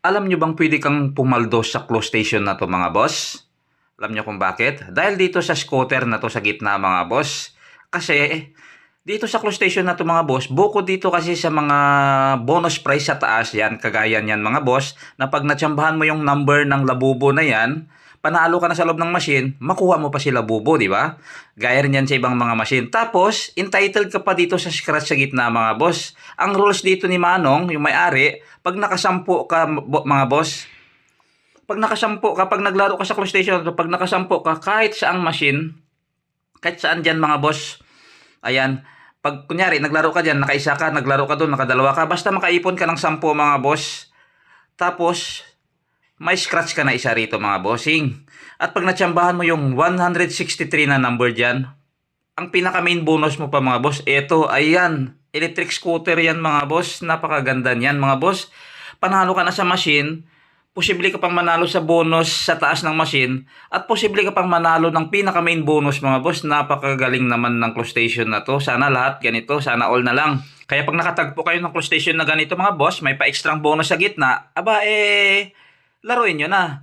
Alam nyo bang pwede kang pumaldo sa close station na to mga boss? Alam nyo kung bakit? Dahil dito sa scooter na to sa gitna mga boss. Kasi dito sa close station na to mga boss, bukod dito kasi sa mga bonus price sa taas yan, kagaya yan mga boss, na pag natsambahan mo yung number ng labubo na yan, panalo ka na sa loob ng machine, makuha mo pa si labubo, di ba? Gaya rin yan sa ibang mga machine. Tapos, entitled ka pa dito sa scratch sa gitna mga boss. Ang rules dito ni Manong, yung may-ari, pag nakasampu ka mga boss, pag naglaro ka sa close station, pag nakasampu ka, kahit saang machine, kahit saan dyan mga boss, ayan, pag kunyari, naglaro ka dyan, nakaisa ka, naglaro ka doon, nakadalawa ka, basta makaipon ka ng 10 mga boss, tapos, may scratch ka na isa rito mga bossing. At pag natsambahan mo yung 163 na number dyan, ang pinaka main bonus mo pa mga boss, eto, ayan, electric scooter yan mga boss, napakaganda niyan mga boss. Panalo ka na sa machine, posible ka pang manalo sa bonus sa taas ng machine, at posible ka pang manalo ng pinaka main bonus mga boss. Napakagaling naman ng close station na to. Sana lahat ganito, sana all na lang. Kaya pag nakatagpo kayo ng close station na ganito mga boss, may pa extra bonus sa gitna, aba laruin nyo na.